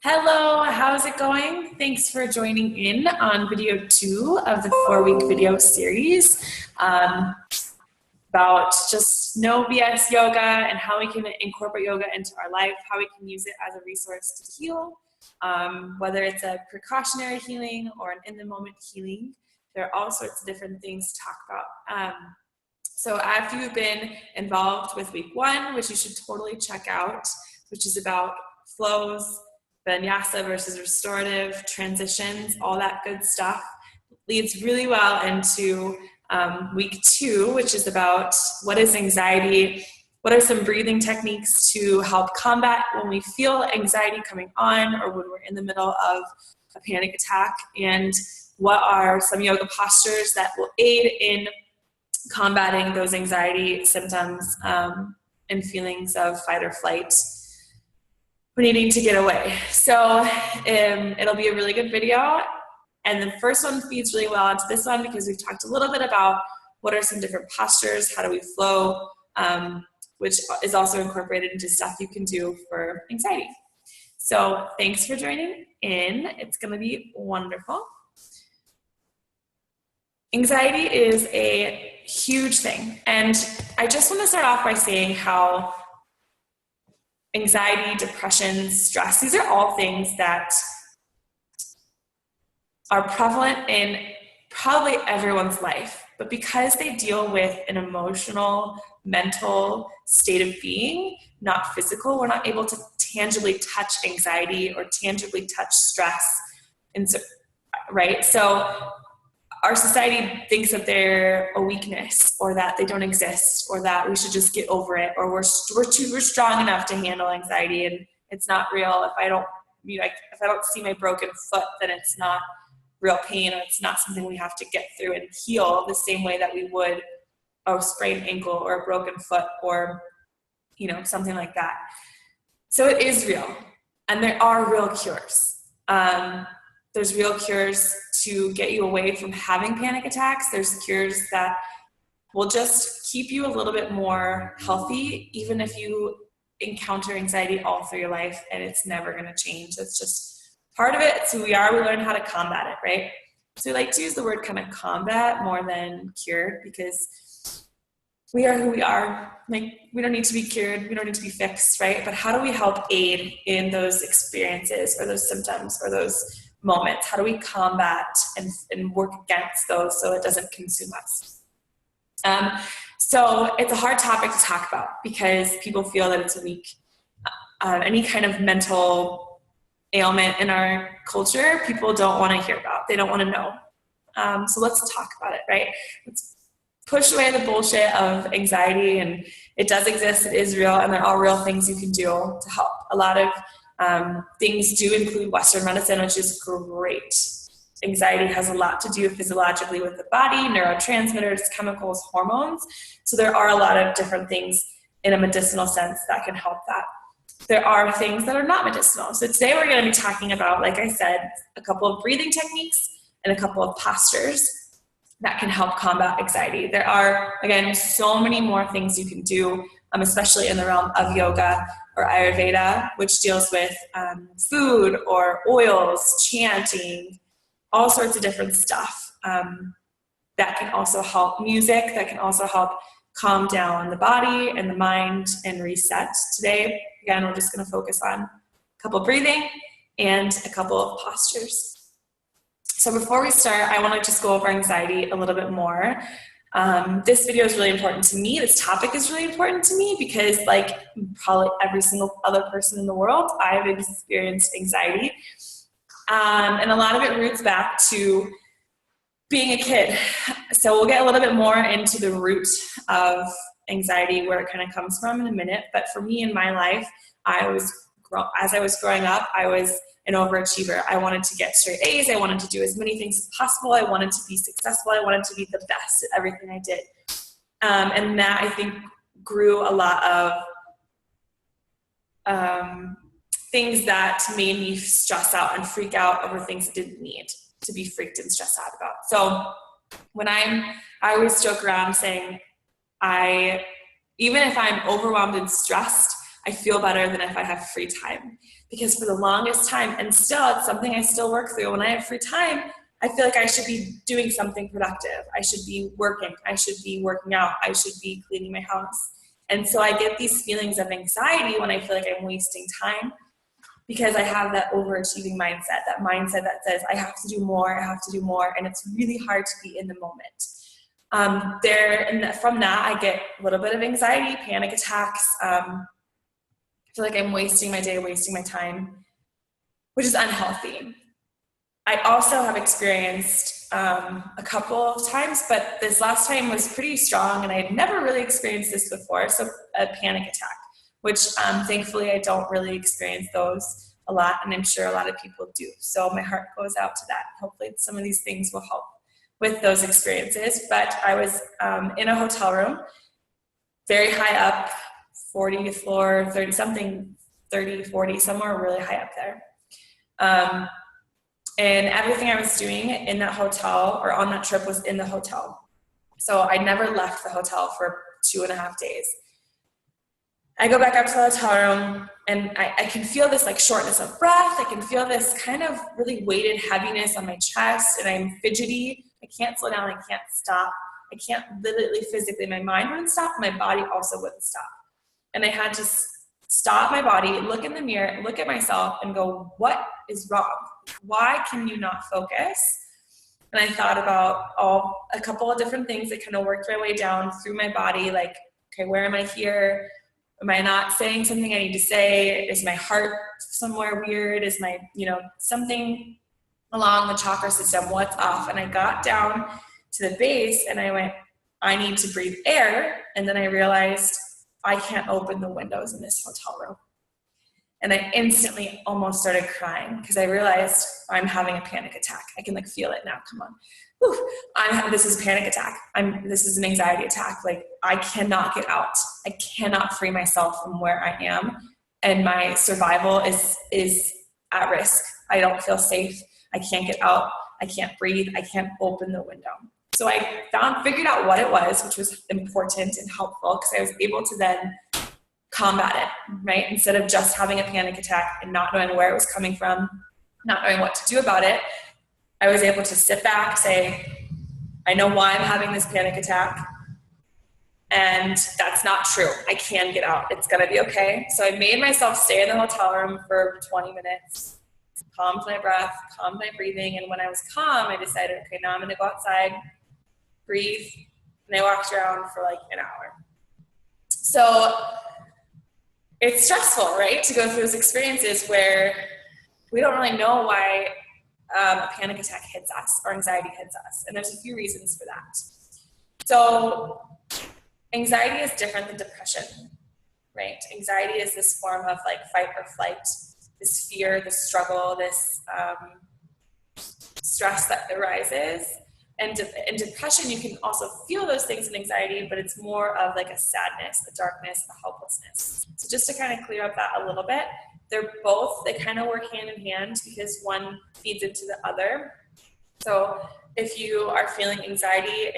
Hello, how's it going? Thanks for joining in on video 2 of the 4-week video series about just no BS yoga and how we can incorporate yoga into our life, how we can use it as a resource to heal, whether it's a precautionary healing or an in-the-moment healing. There are all sorts of different things to talk about. So after you've been involved with week 1, which you should totally check out, which is about flows, vinyasa versus restorative, transitions, all that good stuff, leads really well into week 2, which is about what is anxiety, what are some breathing techniques to help combat when we feel anxiety coming on or when we're in the middle of a panic attack, and what are some yoga postures that will aid in combating those anxiety symptoms and feelings of fight or flight. We're needing to get away. So it'll be a really good video. And the first one feeds really well into this one because we've talked a little bit about what are some different postures, how do we flow, which is also incorporated into stuff you can do for anxiety. So thanks for joining in. It's gonna be wonderful. Anxiety is a huge thing. And I just want to start off by saying how anxiety, depression, stress, these are all things that are prevalent in probably everyone's life. But because they deal with an emotional, mental state of being, not physical, we're not able to tangibly touch anxiety or tangibly touch stress. And so, right? So our society thinks that they're a weakness or that they don't exist or that we should just get over it or we're strong enough to handle anxiety and it's not real. If I don't see my broken foot, then it's not real pain, or it's not something we have to get through and heal the same way that we would a sprained ankle or a broken foot or something like that. So it is real, and there are real cures. There's real cures to get you away from having panic attacks. There's cures that will just keep you a little bit more healthy, even if you encounter anxiety all through your life and it's never going to change. It's just part of it. It's who we are. We learn how to combat it, right? So we like to use the word kind of combat more than cured because we are who we are. Like, we don't need to be cured. We don't need to be fixed, right? But how do we help aid in those experiences or those symptoms or those moments? How do we combat and work against those so it doesn't consume us? So it's a hard topic to talk about because people feel that it's weak. Any kind of mental ailment in our culture, people don't want to hear about. They don't want to know. So let's talk about it, right? Let's push away the bullshit of anxiety, and it does exist, it is real, and there are real things you can do to help. A lot of things do include Western medicine, which is great. Anxiety has a lot to do physiologically with the body, neurotransmitters, chemicals, hormones. So there are a lot of different things in a medicinal sense that can help that. There are things that are not medicinal. So today we're going to be talking about, like I said, a couple of breathing techniques and a couple of postures that can help combat anxiety. There are, again, so many more things you can do, especially in the realm of yoga or Ayurveda, which deals with food or oils, chanting, all sorts of different stuff that can also help. Music that can also help calm down the body and the mind and reset. Today, again, we're just going to focus on a couple of breathing and a couple of postures. So before we start, I want to just go over anxiety a little bit more. This video is really important to me. This topic is really important to me because, like probably every single other person in the world, I've experienced anxiety. And a lot of it roots back to being a kid. So we'll get a little bit more into the root of anxiety, where it kind of comes from in a minute. But for me in my life, as I was growing up, I was an overachiever. I wanted to get straight A's. I wanted to do as many things as possible. I wanted to be successful. I wanted to be the best at everything I did. And that, I think, grew a lot of things that made me stress out and freak out over things I didn't need to be freaked and stressed out about. So when I always joke around saying, even if I'm overwhelmed and stressed, I feel better than if I have free time. Because for the longest time, and still it's something I still work through, when I have free time, I feel like I should be doing something productive. I should be working. I should be working out. I should be cleaning my house. And so I get these feelings of anxiety when I feel like I'm wasting time, because I have that overachieving mindset, that mindset that says I have to do more, I have to do more, and it's really hard to be in the moment. From that, I get a little bit of anxiety, panic attacks. I feel like I'm wasting my day, wasting my time, which is unhealthy. I also have experienced a couple of times, but this last time was pretty strong, and I had never really experienced this before, so a panic attack, which thankfully I don't really experience those a lot, and I'm sure a lot of people do. So my heart goes out to that. Hopefully some of these things will help with those experiences. But I was in a hotel room, very high up, 40th floor, 30, 40, somewhere really high up there. And everything I was doing in that hotel or on that trip was in the hotel. So I never left the hotel for 2.5 days. I go back up to the hotel room, and I can feel this like shortness of breath. I can feel this kind of really weighted heaviness on my chest, and I'm fidgety. I can't slow down. I can't stop. I can't literally physically, my mind wouldn't stop. My body also wouldn't stop. And I had to stop my body, look in the mirror, look at myself and go, what is wrong? Why can you not focus? And I thought about a couple of different things that kind of worked my way down through my body. Like, okay, where am I here? Am I not saying something I need to say? Is my heart somewhere weird? Is my, something along the chakra system? What's off? And I got down to the base and I went, I need to breathe air. And then I realized I can't open the windows in this hotel room. And I instantly almost started crying because I realized I'm having a panic attack. I can feel it now. Come on. Whew. This is a panic attack. This is an anxiety attack. I cannot get out. I cannot free myself from where I am. And my survival is at risk. I don't feel safe. I can't get out. I can't breathe. I can't open the window. So I figured out what it was, which was important and helpful because I was able to then combat it, right? Instead of just having a panic attack and not knowing where it was coming from, not knowing what to do about it, I was able to sit back, say, I know why I'm having this panic attack, and that's not true. I can get out. It's going to be okay. So I made myself stay in the hotel room for 20 minutes, calmed my breath, calmed my breathing, and when I was calm, I decided, okay, now I'm going to go outside, breathe, and I walked around for an hour. So it's stressful, right, to go through those experiences where we don't really know why a panic attack hits us or anxiety hits us. And there's a few reasons for that. So anxiety is different than depression, right? Anxiety is this form of fight or flight, this fear, this struggle, this stress that arises. And in depression, you can also feel those things in anxiety, but it's more of a sadness, a darkness, a helplessness. So just to kind of clear up that a little bit, they kind of work hand in hand because one feeds into the other. So if you are feeling anxiety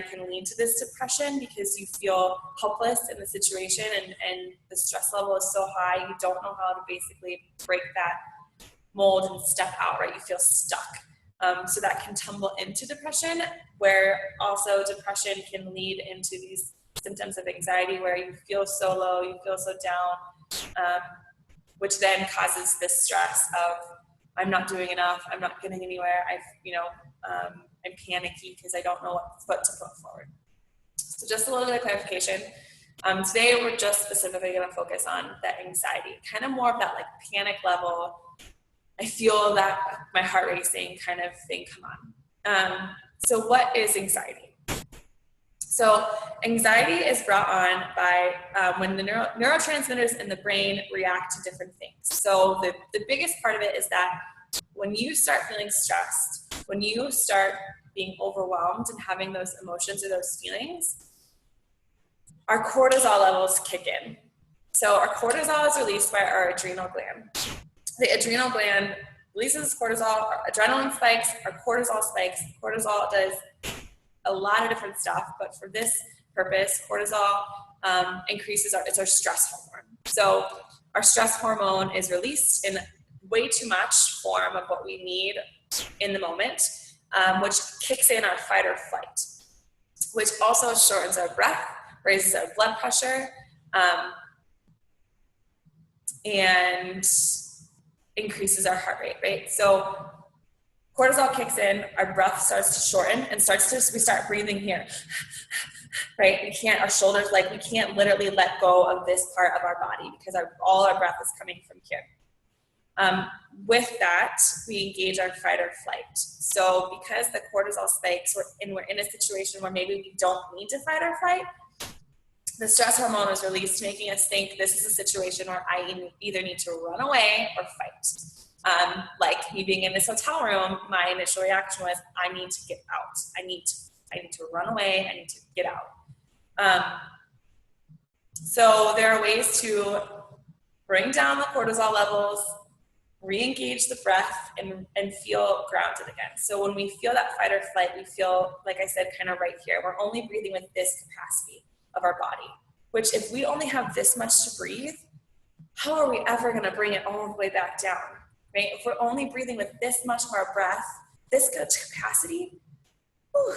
can lead to this depression because you feel helpless in the situation and the stress level is so high, you don't know how to basically break that mold and step out, right? You feel stuck. So that can tumble into depression, where also depression can lead into these symptoms of anxiety where you feel so low, you feel so down, which then causes this stress of I'm not doing enough, I'm not getting anywhere, I'm panicky because I don't know what to put forward. So just a little bit of clarification. Today we're just specifically going to focus on that anxiety, kind of more of that panic level. I feel that my heart racing kind of thing come on. So what is anxiety? So anxiety is brought on by when the neurotransmitters in the brain react to different things. So the biggest part of it is that when you start feeling stressed, when you start being overwhelmed and having those emotions or those feelings, our cortisol levels kick in. So our cortisol is released by our adrenal gland. The adrenal gland releases cortisol, our adrenaline spikes, our cortisol spikes. Cortisol does a lot of different stuff, but for this purpose, cortisol increases it's our stress hormone. So our stress hormone is released in way too much form of what we need in the moment, which kicks in our fight or flight, which also shortens our breath, raises our blood pressure, and increases our heart rate, right? So cortisol kicks in, our breath starts to shorten and we start breathing here, right? Our shoulders, we can't literally let go of this part of our body because all our breath is coming from here. With that, we engage our fight or flight. So because the cortisol spikes, we're in a situation where maybe we don't need to fight or fight, the stress hormone is released, making us think this is a situation where I either need to run away or fight. Like me being in this hotel room, my initial reaction was, I need to get out. I need to run away. I need to get out. So there are ways to bring down the cortisol levels, re-engage the breath, and feel grounded again. So when we feel that fight or flight, we feel, like I said, kind of right here. We're only breathing with this capacity of our body, which if we only have this much to breathe, how are we ever going to bring it all the way back down, right? If we're only breathing with this much of our breath, this good capacity, whew,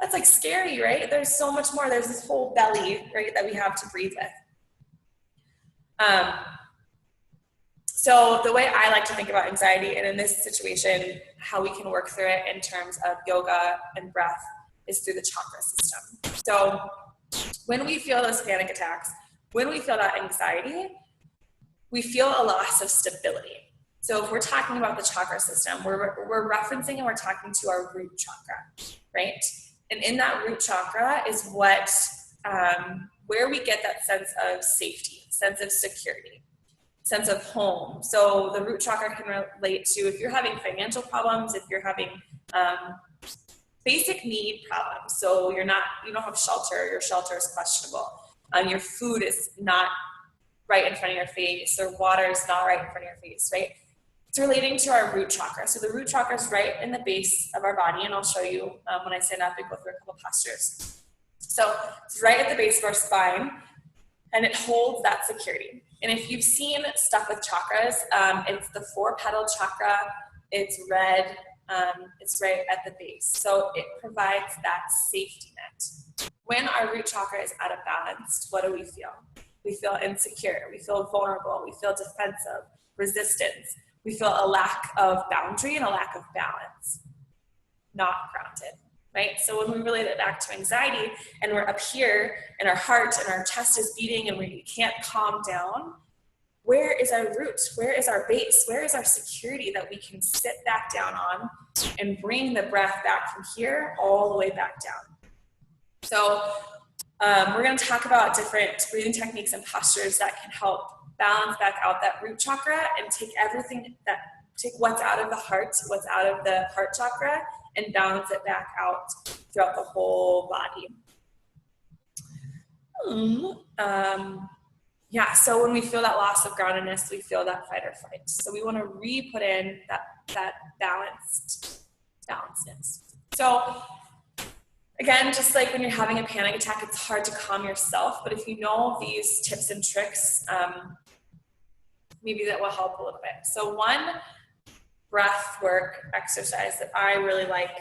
that's scary, right? There's so much more. There's this whole belly, right, that we have to breathe with. So the way I like to think about anxiety, and in this situation, how we can work through it in terms of yoga and breath, is through the chakra system. So when we feel those panic attacks, when we feel that anxiety, we feel a loss of stability. So if we're talking about the chakra system, we're referencing and we're talking to our root chakra, right? And in that root chakra is where we get that sense of safety, sense of security, sense of home. So the root chakra can relate to if you're having financial problems, if you're having basic need problems. So you don't have shelter, your shelter is questionable. Your food is not right in front of your face, or water is not right in front of your face, right? It's relating to our root chakra. So the root chakra is right in the base of our body, and I'll show you when I stand up and go through a couple postures. So it's right at the base of our spine, and it holds that security. And if you've seen stuff with chakras, it's the 4-petal chakra, it's red, it's right at the base. So it provides that safety net. When our root chakra is out of balance, what do we feel? We feel insecure, we feel vulnerable, we feel defensive, resistance. We feel a lack of boundary and a lack of balance, not grounded, right? So when we relate it back to anxiety and we're up here and our heart and our chest is beating and we can't calm down, where is our root? Where is our base? Where is our security that we can sit back down on and bring the breath back from here all the way back down? So we're going to talk about different breathing techniques and postures that can help balance back out that root chakra and take what's out of the heart, what's out of the heart chakra, and balance it back out throughout the whole body. So when we feel that loss of groundedness, we feel that fight or flight. So we want to re-put in that balancedness. So again, just like when you're having a panic attack, it's hard to calm yourself, but if you know these tips and tricks, maybe that will help a little bit. So one breath work exercise that I really like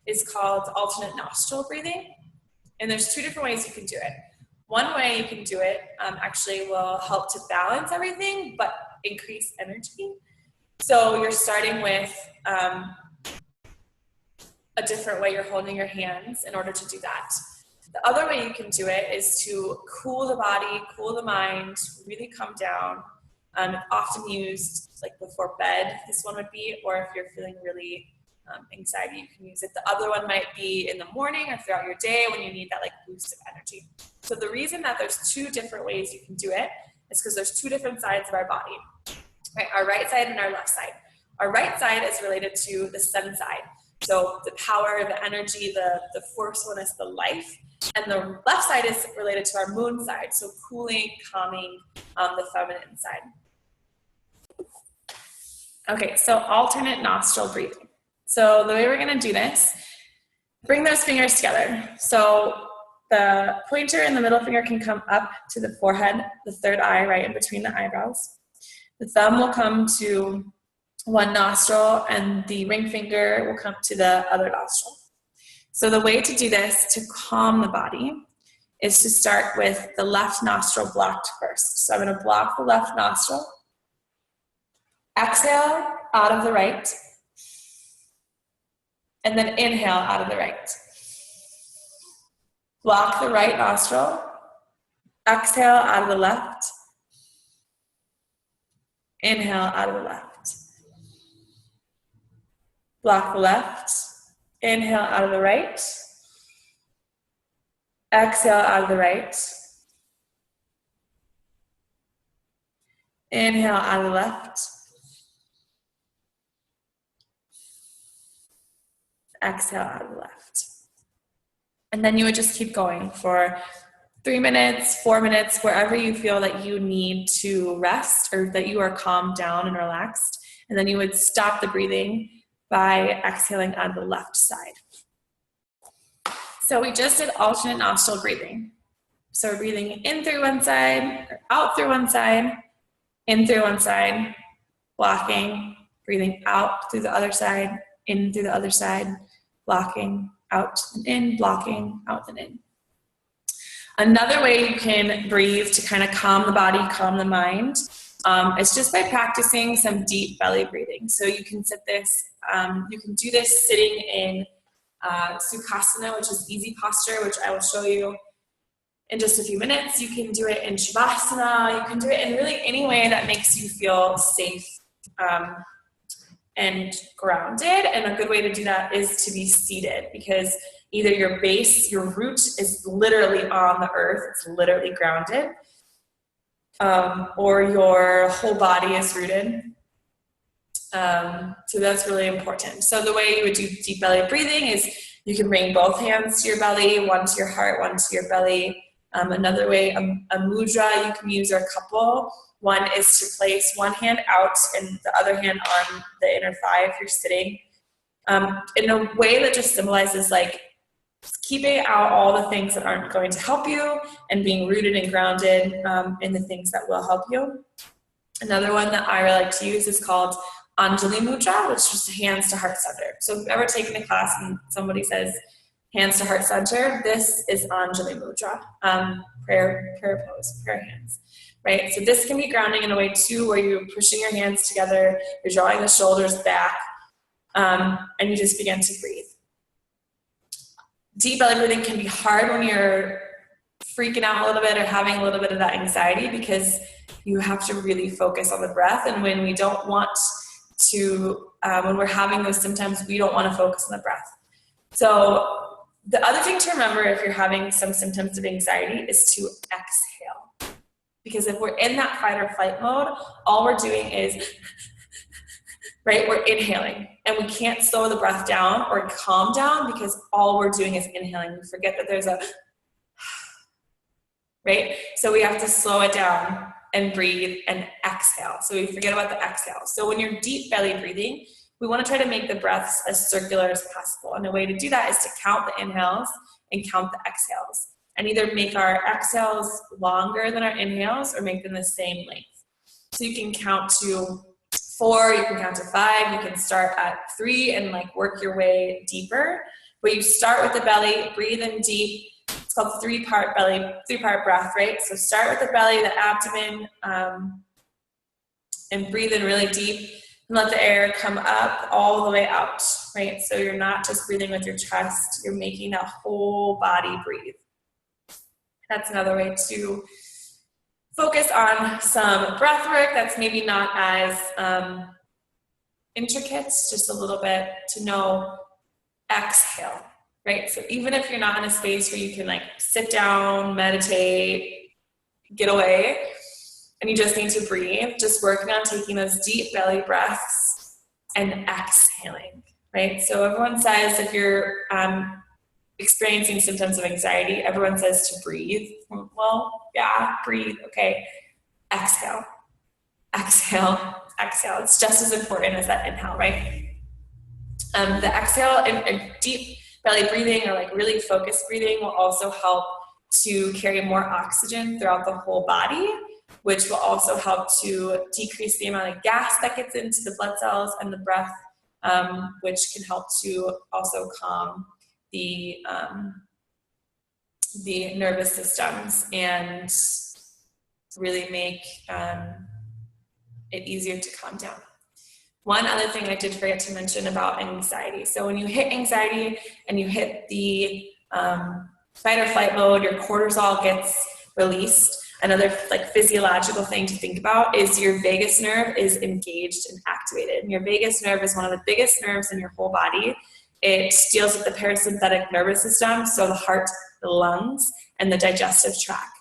is called alternate nostril breathing. And there's 2 different ways you can do it. One way you can do it actually will help to balance everything, but increase energy. So you're starting with a different way you're holding your hands in order to do that. The other way you can do it is to cool the body, cool the mind, really come down. It's often used before bed, this one would be, or if you're feeling really anxiety, you can use it. The other one might be in the morning or throughout your day when you need that boost of energy. So the reason that there's 2 different ways you can do it is because there's 2 different sides of our body, right? Our right side and our left side. Our right side is related to the sun side. So the power, the energy, the forcefulness, the life. And the left side is related to our moon side. So cooling, calming, the feminine side. Okay, so alternate nostril breathing. So the way we're gonna do this, bring those fingers together. So the pointer and the middle finger can come up to the forehead, the third eye right in between the eyebrows. The thumb will come to one nostril and the ring finger will come to the other nostril. So the way to do this to calm the body is to start with the left nostril blocked first. So I'm going to block the left nostril. Exhale out of the right. And then inhale out of the right. Block the right nostril. Exhale out of the left. Inhale out of the left. Block the left. Inhale out of the right. Exhale out of the right. Inhale out of the left. Exhale out of the left. And then you would just keep going for 3 minutes, 4 minutes, wherever you feel that you need to rest or that you are calmed down and relaxed. And then you would stop the breathing by exhaling on the left side. So we just did alternate nostril breathing. So we're breathing in through one side, or out through one side, in through one side, blocking, breathing out through the other side, in through the other side, blocking, out and in, blocking, out and in. Another way you can breathe to kind of calm the body, calm the mind, is just by practicing some deep belly breathing. So you can you can do this sitting in Sukhasana, which is easy posture, which I will show you in just a few minutes. You can do it in Shavasana. You can do it in really any way that makes you feel safe and grounded. And a good way to do that is to be seated, because either your base, your root is literally on the earth, it's literally grounded, or your whole body is rooted. So that's really important. So the way you would do deep belly breathing is you can bring both hands to your belly, one to your heart, one to your belly. Another way, a mudra you can use, or a couple. One is to place one hand out and the other hand on the inner thigh if you're sitting, in a way that just symbolizes like keeping out all the things that aren't going to help you and being rooted and grounded in the things that will help you. Another one that I really like to use is called Anjali Mudra, which is just hands to heart center. So if you've ever taken a class and somebody says hands to heart center, this is Anjali Mudra, prayer pose, prayer hands. Right, so this can be grounding in a way too, where you're pushing your hands together, you're drawing the shoulders back, and you just begin to breathe. Deep belly breathing can be hard when you're freaking out a little bit or having a little bit of that anxiety, because you have to really focus on the breath. And when we don't want to, when we're having those symptoms, we don't want to focus on the breath. So the other thing to remember if you're having some symptoms of anxiety is to exhale. Because if we're in that fight or flight mode, all we're doing is, right, we're inhaling. And we can't slow the breath down or calm down because all we're doing is inhaling. We forget that there's a, right? So we have to slow it down and breathe and exhale. So we forget about the exhale. So when you're deep belly breathing, we want to try to make the breaths as circular as possible. And the way to do that is to count the inhales and count the exhales. And either make our exhales longer than our inhales or make them the same length. So you can count to 4, you can count to 5, you can start at 3 and like work your way deeper. But you start with the belly, breathe in deep. It's called 3-part belly, 3-part breath, right? So start with the belly, the abdomen, and breathe in really deep and let the air come up all the way out, right? So you're not just breathing with your chest, you're making that whole body breathe. That's another way to focus on some breath work that's maybe not as intricate, just a little bit to know exhale, right? So even if you're not in a space where you can like sit down, meditate, get away, and you just need to breathe, just working on taking those deep belly breaths and exhaling, right? So everyone says if you're experiencing symptoms of anxiety, everyone says to breathe. Well, yeah, breathe. Okay. Exhale. Exhale. Exhale. It's just as important as that inhale, right? The exhale and deep belly breathing or like really focused breathing will also help to carry more oxygen throughout the whole body, which will also help to decrease the amount of gas that gets into the blood cells and the breath, which can help to also calm the nervous systems and really make it easier to calm down. One other thing I did forget to mention about anxiety. So when you hit anxiety and you hit the fight or flight mode, your cortisol gets released. Another like physiological thing to think about is your vagus nerve is engaged and activated. And your vagus nerve is one of the biggest nerves in your whole body. It deals with the parasympathetic nervous system, so the heart, the lungs, and the digestive tract.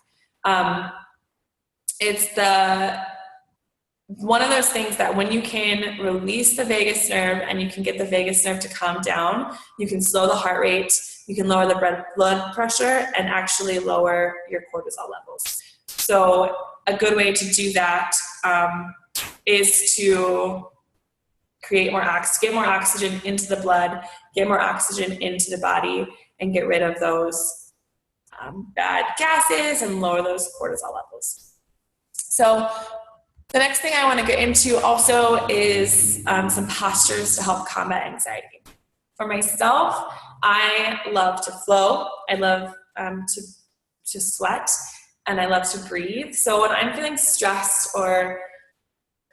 It's one of those things that when you can release the vagus nerve and you can get the vagus nerve to calm down, you can slow the heart rate, you can lower the blood pressure, and actually lower your cortisol levels. So a good way to do that is to get more oxygen into the blood, get more oxygen into the body, and get rid of those bad gases and lower those cortisol levels. So the next thing I want to get into also is some postures to help combat anxiety. For myself, I love to flow. I love to sweat, and I love to breathe. So when I'm feeling stressed or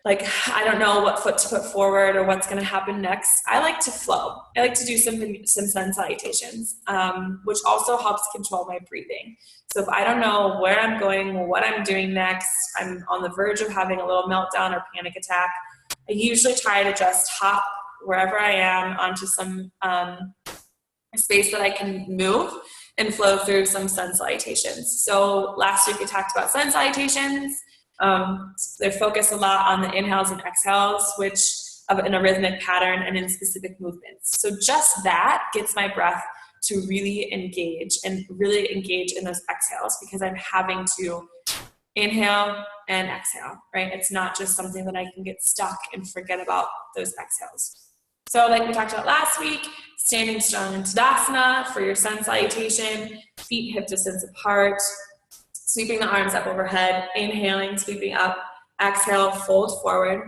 like I don't know what foot to put forward or what's going to happen next, I like to flow. I like to do some sun salutations, which also helps control my breathing. So if I don't know where I'm going, what I'm doing next, I'm on the verge of having a little meltdown or panic attack, I usually try to just hop wherever I am onto some space that I can move and flow through some sun salutations. So last week we talked about sun salutations. They focus a lot on the inhales and exhales, which in a rhythmic pattern and in specific movements. So just that gets my breath to really engage in those exhales, because I'm having to inhale and exhale, right? It's not just something that I can get stuck and forget about those exhales. So like we talked about last week, standing strong in Tadasana for your sun salutation, feet hip distance apart, sweeping the arms up overhead, inhaling, sweeping up, exhale, fold forward.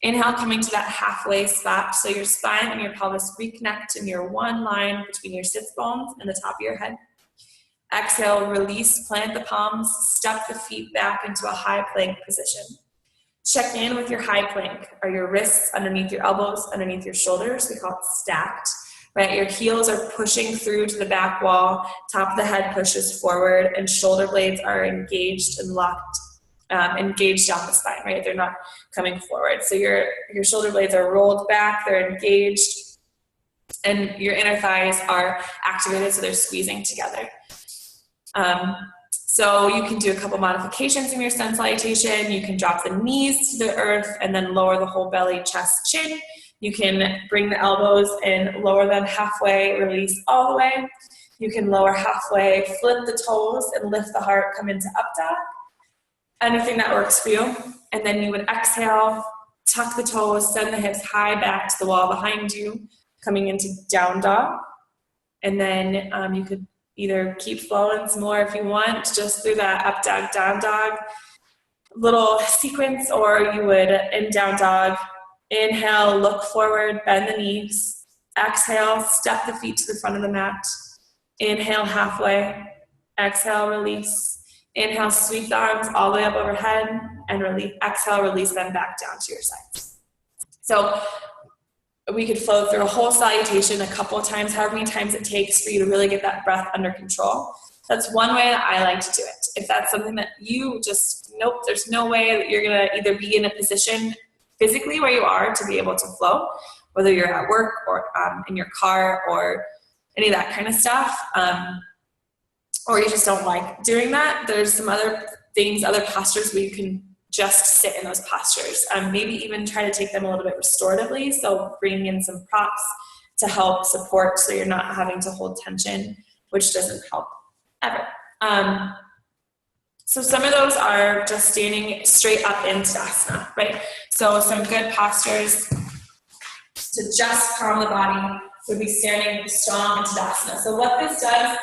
Inhale, coming to that halfway spot, so your spine and your pelvis reconnect in your one line between your sits bones and the top of your head. Exhale, release, plant the palms, step the feet back into a high plank position. Check in with your high plank. Are your wrists underneath your elbows, underneath your shoulders? We call it stacked. Right, your heels are pushing through to the back wall, top of the head pushes forward, and shoulder blades are engaged and locked, engaged down the spine, right? They're not coming forward. So your shoulder blades are rolled back, they're engaged, and your inner thighs are activated, so they're squeezing together. So you can do a couple modifications in your sun salutation. You can drop the knees to the earth and then lower the whole belly, chest, chin. You can bring the elbows and lower them halfway, release all the way. You can lower halfway, flip the toes, and lift the heart, come into up dog. Anything that works for you. And then you would exhale, tuck the toes, send the hips high back to the wall behind you, coming into down dog. And then you could either keep flowing some more if you want, just through that up dog, down dog little sequence, or you would in down dog, inhale, look forward, bend the knees. Exhale, step the feet to the front of the mat. Inhale, halfway. Exhale, release. Inhale, sweep the arms all the way up overhead, and release. Exhale, release them back down to your sides. So we could flow through a whole salutation a couple of times, however many times it takes for you to really get that breath under control. That's one way that I like to do it. If that's something that you just, nope, there's no way that you're going to either be in a position physically where you are to be able to flow, whether you're at work or in your car or any of that kind of stuff, or you just don't like doing that, there's some other things, other postures where you can just sit in those postures. Maybe even try to take them a little bit restoratively, so bringing in some props to help support so you're not having to hold tension, which doesn't help ever. So some of those are just standing straight up in Tadasana, right? So some good postures to just calm the body would be standing strong in Tadasana. So what this does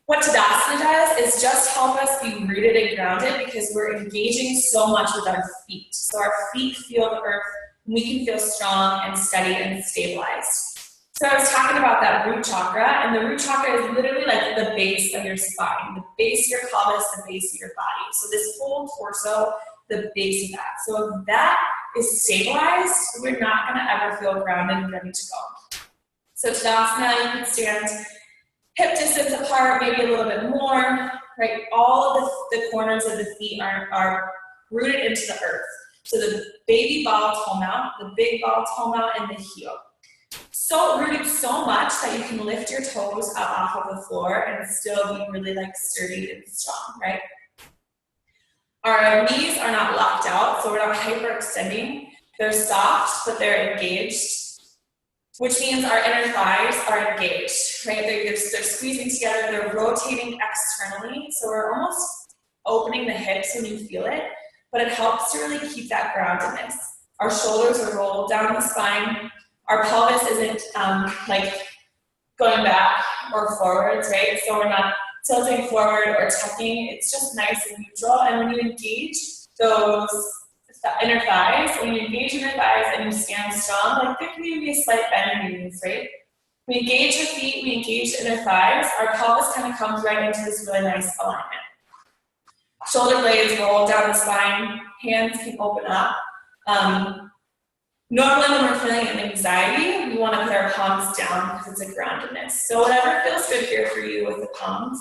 What Tadasana does is just help us be rooted and grounded because we're engaging so much with our feet. So our feet feel the earth, and we can feel strong and steady and stabilized. So I was talking about that root chakra, and the root chakra is literally like the base of your spine, the base of your pelvis, the base of your body. So this whole torso, the base of that. So if that is stabilized, we're not going to ever feel grounded and ready to go. So Tadasana, you can stand hip distance apart, maybe a little bit more, right? All of the corners of the feet are rooted into the earth. So the baby ball toe mount, the big ball toe mount, and the heel. So rooted so much that you can lift your toes up off of the floor and still be really like sturdy and strong, right? Our knees are not locked out, so we're not hyperextending. They're soft, but they're engaged, which means our inner thighs are engaged, right? They're squeezing together, they're rotating externally, so we're almost opening the hips when you feel it, but it helps to really keep that groundedness. Our shoulders are rolled down the spine. Our pelvis isn't like going back or forwards, right? So we're not tilting forward or tucking. It's just nice and neutral. And when you engage those inner thighs, when you engage inner thighs and you stand strong, like there can even be a slight bend in your knees, right? We engage the feet, we engage the inner thighs. Our pelvis kind of comes right into this really nice alignment. Shoulder blades roll down the spine. Hands can open up. Normally when we're feeling an anxiety, we want to put our palms down because it's a groundedness. So whatever feels good here for you with the palms,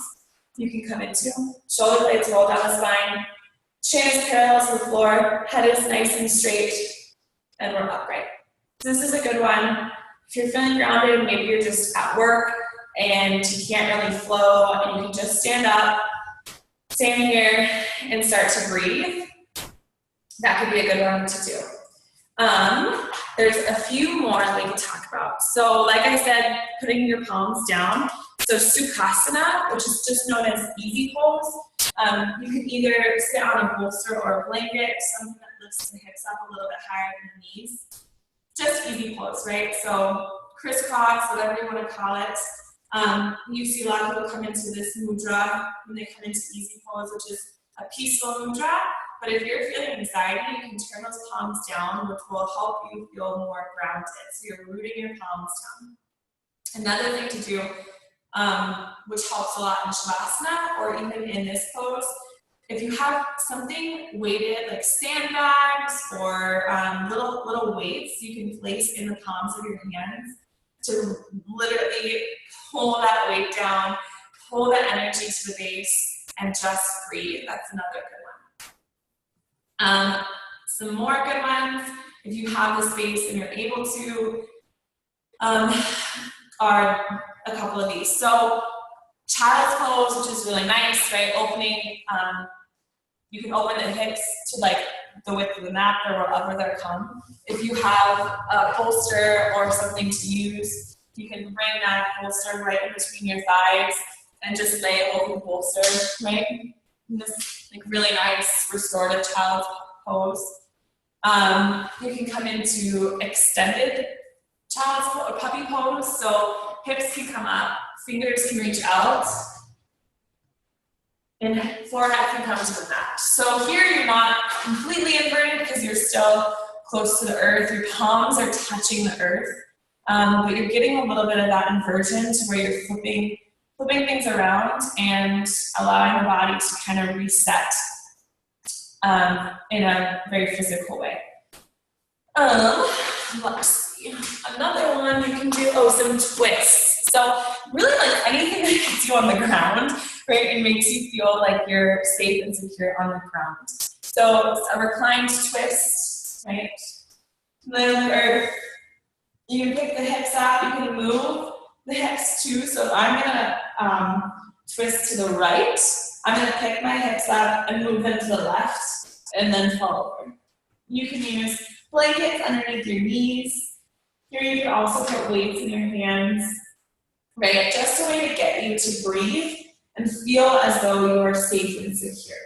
you can come into. Shoulder blades roll down the spine. Chin is parallel to the floor. Head is nice and straight. And we're upright. So this is a good one. If you're feeling grounded, maybe you're just at work and you can't really flow and you can just stand up, stand here, and start to breathe. That could be a good one to do. There's a few more that we can talk about. So like I said, putting your palms down. So Sukhasana, which is just known as easy pose. You can either sit on a bolster or a blanket, something that lifts the hips up a little bit higher than the knees. Just easy pose, right? So crisscross, whatever you want to call it. You see a lot of people come into this mudra when they come into easy pose, which is a peaceful mudra. But if you're feeling anxiety, you can turn those palms down, which will help you feel more grounded. So you're rooting your palms down. Another thing to do, which helps a lot in Shavasana or even in this pose, if you have something weighted like sandbags or little weights you can place in the palms of your hands to literally pull that weight down, pull that energy to the base, and just breathe. That's another good one. Some more good ones, if you have the space and you're able to, are a couple of these. So child's pose, which is really nice, right? Opening, you can open the hips to like the width of the mat or wherever they're come. If you have a bolster or something to use, you can bring that bolster right in between your thighs and just lay over the bolster, right? In this like really nice restorative child's pose. You can come into extended child's pose, or puppy pose. So hips can come up, fingers can reach out, and forehead can come to the mat. So here you're not completely inverted because you're still close to the earth. Your palms are touching the earth, but you're getting a little bit of that inversion to where you're flipping things around and allowing the body to kind of reset in a very physical way. Let's see. Another one you can do, some twists. So really like anything that you do on the ground, right? It makes you feel like you're safe and secure on the ground. So a reclined twist, right? Or you can pick the hips up, you can move the hips too. So I'm gonna twist to the right. I'm gonna pick my hips up and move them to the left and then fall over. You can use blankets underneath your knees. Here you can also put weights in your hands, right? Just a way to get you to breathe and feel as though you are safe and secure.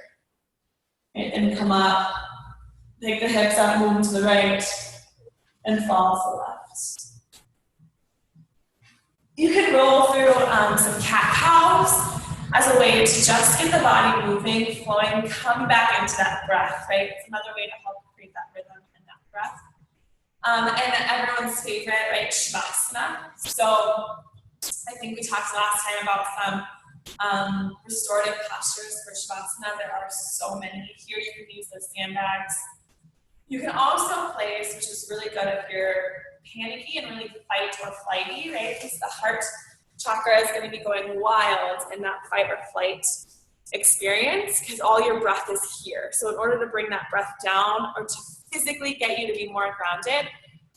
Right? And come up, pick the hips up, move them to the right, and fall to the left. You can roll through some cat-cows. as a way to just get the body moving, flowing, come back into that breath, right? It's another way to help create that rhythm and that breath. And everyone's favorite, right, Shavasana. So I think we talked last time about some restorative postures for Shavasana. There are so many. Here you can use those sandbags. You can also place, which is really good if you're panicky and really fight or flighty, right? Because the heart chakra is going to be going wild in that fight or flight experience because all your breath is here. So in order to bring that breath down or to physically get you to be more grounded,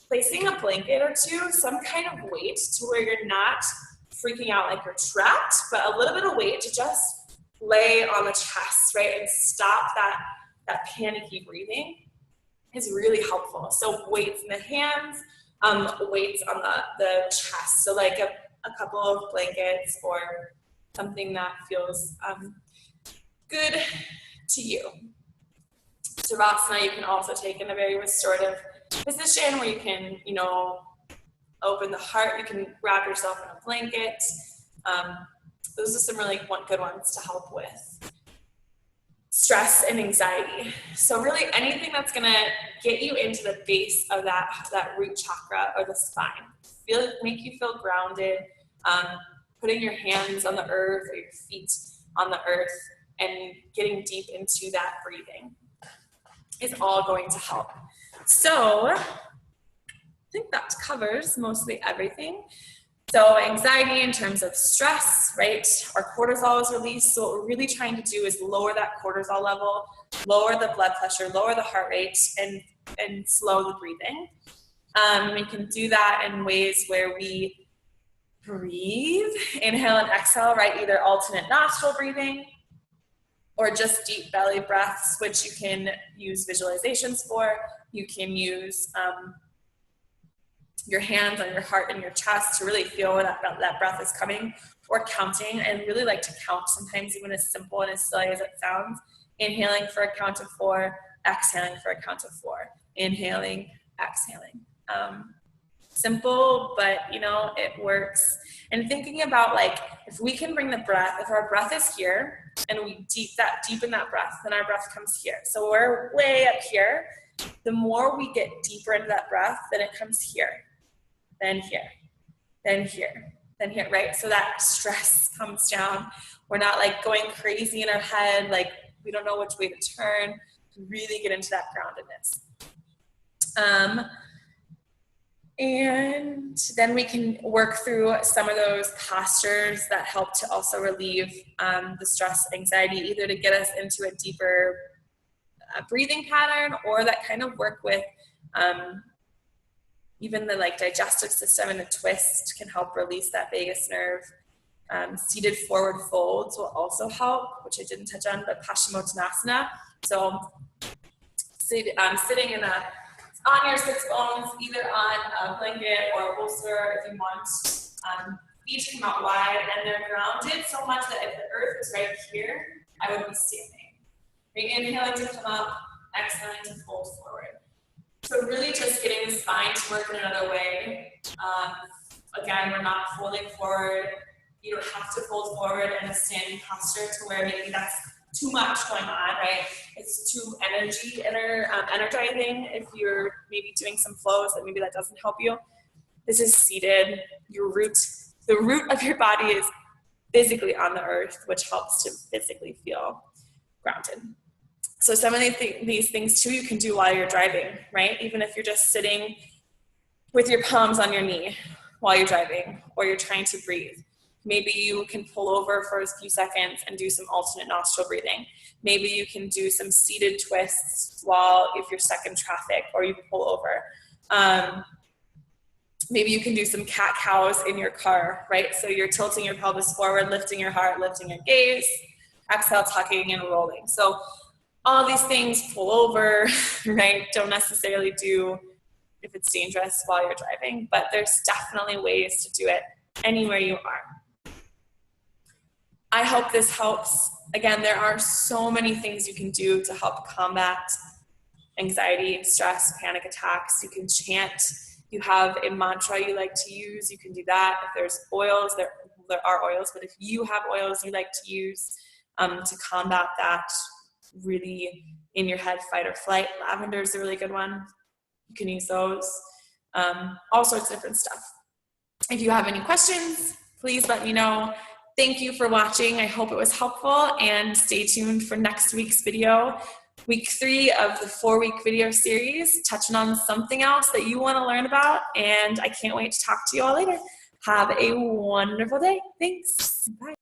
placing a blanket or two, some kind of weight to where you're not freaking out like you're trapped, but a little bit of weight to just lay on the chest, right? And stop that panicky breathing is really helpful. So weights in the hands, weights on the chest. So like a couple of blankets or something that feels good to you. Savasana you can also take in a very restorative position where you can, open the heart. You can wrap yourself in a blanket. Those are some really good ones to help with stress and anxiety. So really anything that's gonna get you into the base of that root chakra or the spine. Make you feel grounded, putting your hands on the earth or your feet on the earth and getting deep into that breathing is all going to help. So I think that covers mostly everything. So anxiety in terms of stress, right? Our cortisol is released. So what we're really trying to do is lower that cortisol level, lower the blood pressure, lower the heart rate, and slow the breathing. We can do that in ways where we breathe, inhale and exhale, right? Either alternate nostril breathing or just deep belly breaths, which you can use visualizations for. You can use your hands on your heart and your chest to really feel where that breath is coming, or counting. I really like to count sometimes, even as simple and as silly as it sounds. Inhaling for a count of 4, exhaling for a count of 4. Inhaling, exhaling. Simple, but it works. And thinking about if we can bring the breath, if our breath is here and we deepen that breath, then our breath comes here. So we're way up here. The more we get deeper into that breath, then it comes here, then here, then here, then here, right? So that stress comes down. We're not going crazy in our head, we don't know which way to turn. Really get into that groundedness. And then we can work through some of those postures that help to also relieve the stress, anxiety, either to get us into a deeper breathing pattern, or that kind of work with even the digestive system, and the twist can help release that vagus nerve. Seated forward folds will also help, which I didn't touch on, but Paschimottanasana. So sitting on your sits bones, either on a blanket or a bolster if you want. Each come out wide, and they're grounded so much that if the earth is right here, I would be standing. Inhaling to come up, exhaling to fold forward. So really just getting the spine to work in another way. Again, we're not folding forward. You don't have to fold forward in a standing posture to where maybe that's too much going on, right? It's too energizing if you're maybe doing some flows that maybe that doesn't help you. This is seated. The root of your body is physically on the earth, which helps to physically feel grounded. So some of these things too you can do while you're driving, right? Even if you're just sitting with your palms on your knee while you're driving, or you're trying to breathe. Maybe you can pull over for a few seconds and do some alternate nostril breathing. Maybe you can do some seated twists if you're stuck in traffic, or you can pull over. Maybe you can do some cat-cows in your car, right? So you're tilting your pelvis forward, lifting your heart, lifting your gaze, exhale, tucking and rolling. So all these things, pull over, right? Don't necessarily do if it's dangerous while you're driving, but there's definitely ways to do it anywhere you are. I hope this helps. Again, there are so many things you can do to help combat anxiety, stress, panic attacks. You can chant. You have a mantra you like to use, you can do that. If there's oils, there are oils, but if you have oils you like to use to combat that really in your head fight or flight, lavender is a really good one. You can use those. All sorts of different stuff. If you have any questions, please let me know. Thank you for watching. I hope it was helpful, and stay tuned for next week's video, week 3 of the 4-week video series, touching on something else that you want to learn about, and I can't wait to talk to you all later. Have a wonderful day. Thanks. Bye.